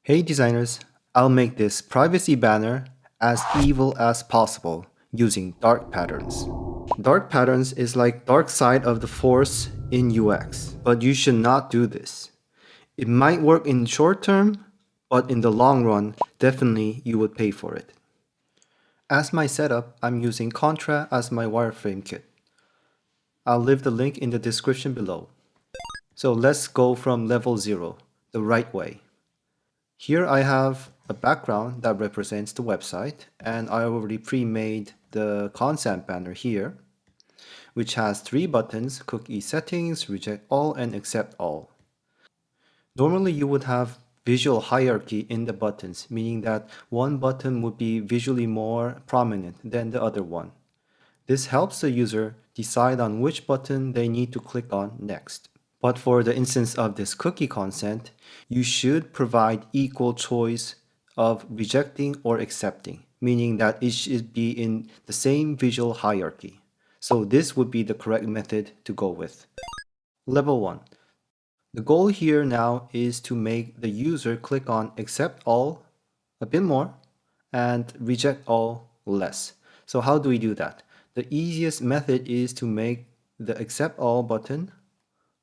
Hey designers, I'll make this privacy banner as evil as possible using dark patterns. Dark patterns is like dark side of the force in UX, but you should not do this. It might work in short term, but in the long run, definitely you would pay for it. As my setup, I'm using Contra as my wireframe kit. I'll leave the link in the description below. So let's go from level 0, the right way. Here I have a background that represents the website, and I already pre-made the concept banner here, which has 3 buttons: cookie settings, reject all, and accept all. Normally you would have visual hierarchy in the buttons, meaning that one button would be visually more prominent than the other one. This helps the user decide on which button they need to click on next. But for the instance of this cookie consent, you should provide equal choice of rejecting or accepting, meaning that it should be in the same visual hierarchy. So this would be the correct method to go with. Level 1. The goal here now is to make the user click on accept all a bit more and reject all less. So how do we do that? The easiest method is to make the accept all button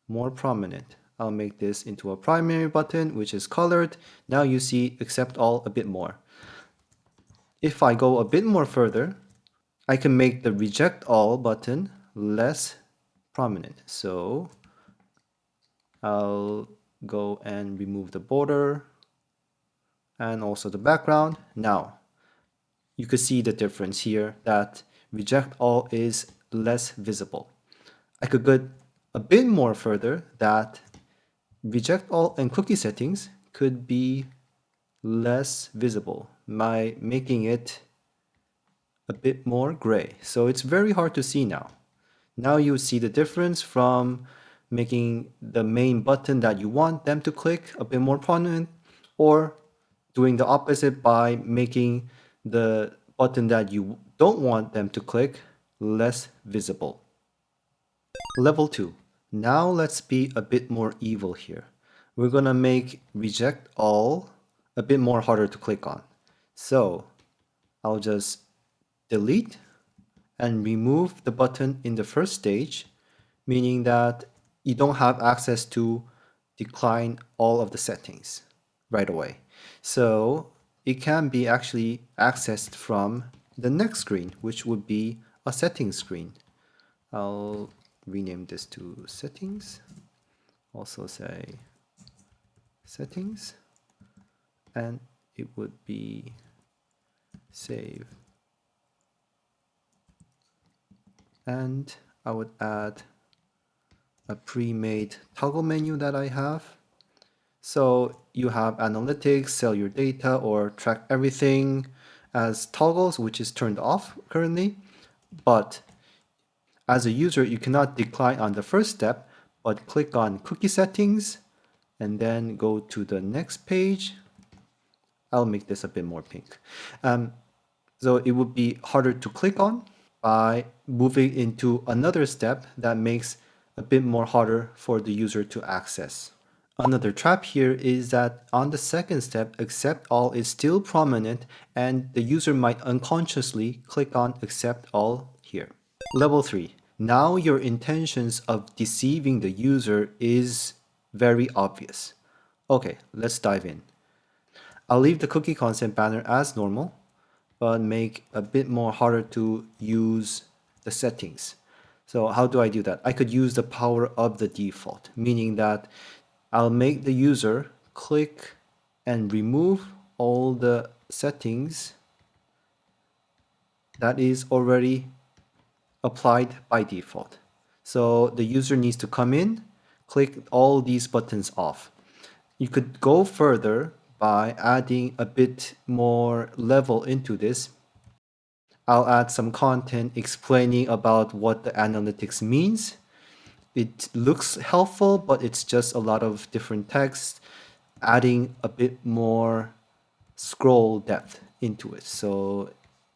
more prominent. I'll make this into a primary button, which is colored. Now you see accept all a bit more. If I go a bit more further, I can make the reject all button less prominent. So I'll go and remove the border and also the background. Now you could see the difference here that reject all is less visible. I could go a bit more further that reject all and cookie settings could be less visible by making it a bit more gray. So it's very hard to see now. Now you see the difference from making the main button that you want them to click a bit more prominent, or doing the opposite by making the button that you don't want them to click less visible. Level 2. Now let's be a bit more evil here. We're gonna make reject all a bit more harder to click on. So I'll just delete and remove the button in the first stage, meaning that you don't have access to decline all of the settings right away. So it can be actually accessed from the next screen, which would be a settings screen. I'll rename this to settings. Also say settings, and it would be save. And I would add a pre-made toggle menu that I have. So you have analytics, sell your data, or track everything as toggles, which is turned off currently. But as a user, you cannot decline on the first step, but click on cookie settings and then go to the next page. I'll make this a bit more pink. So it would be harder to click on by moving into another step that makes a bit more harder for the user to access. Another trap here is that on the second step, accept all is still prominent and the user might unconsciously click on accept all here. Level 3. Now your intentions of deceiving the user is very obvious. Okay, let's dive in. I'll leave the cookie consent banner as normal, but make a bit more harder to use the settings. So how do I do that? I could use the power of the default, meaning that I'll make the user click and remove all the settings that is already applied by default. So the user needs to come in, click all these buttons off. You could go further by adding a bit more level into this. I'll add some content explaining about what the analytics means. It looks helpful, but it's just a lot of different text, adding a bit more scroll depth into it. So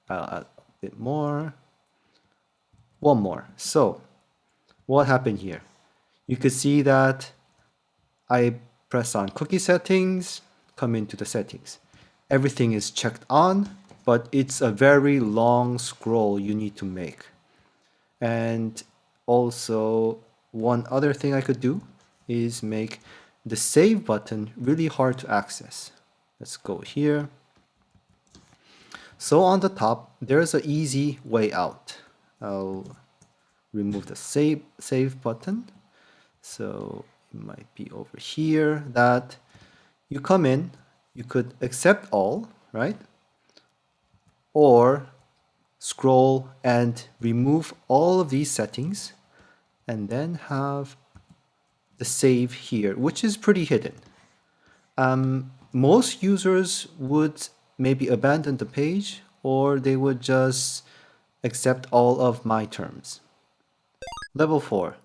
I'll add a bit more. One more. So what happened here? You could see that I press on cookie settings, come into the settings. Everything is checked on, but it's a very long scroll you need to make. And also, one other thing I could do is make the save button really hard to access. Let's go here. So on the top, there's an easy way out. I'll remove the save button. So it might be over here that you come in, you could accept all, right? Or scroll and remove all of these settings and then have the save here, which is pretty hidden. Most users would maybe abandon the page or they would just accept all of my terms. Level 4.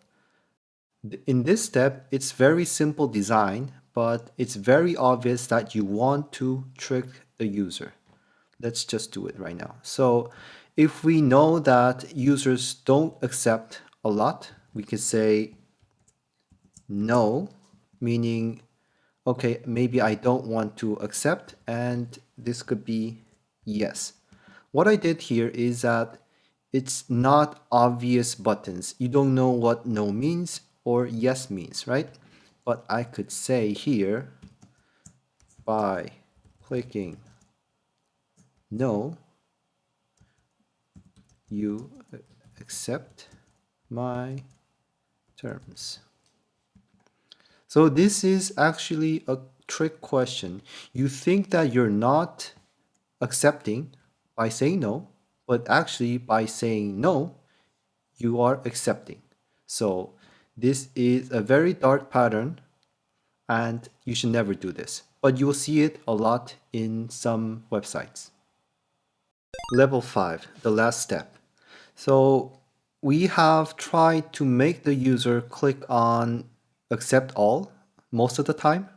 In this step, it's very simple design, but it's very obvious that you want to trick the user. Let's just do it right now. So if we know that users don't accept a lot, we could say no, meaning, okay, maybe I don't want to accept, and this could be yes. What I did here is that it's not obvious buttons. You don't know what no means or yes means, right? But I could say here, by clicking no, you accept my terms. So this is actually a trick question. You think that you're not accepting by saying no, but actually by saying no, you are accepting. So this is a very dark pattern and you should never do this. But you'll see it a lot in some websites. Level 5, the last step. So we have tried to make the user click on accept all most of the time,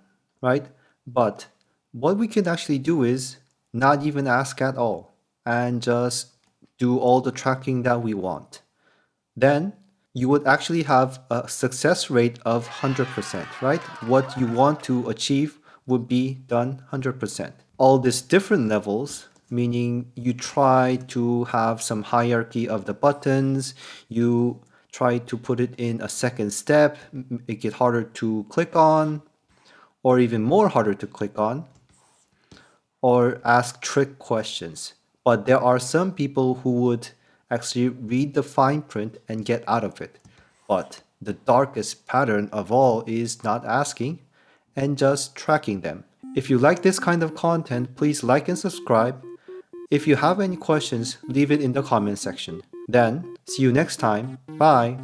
right? But what we can actually do is not even ask at all and just do all the tracking that we want. Then you would actually have a success rate of 100%, right? What you want to achieve would be done 100%. All these different levels, meaning you try to have some hierarchy of the buttons, you try to put it in a second step, make it harder to click on, or even more harder to click on, or ask trick questions. But there are some people who would actually read the fine print and get out of it. But the darkest pattern of all is not asking and just tracking them. If you like this kind of content, please like and subscribe. If you have any questions, leave it in the comment section. Then, see you next time. Bye!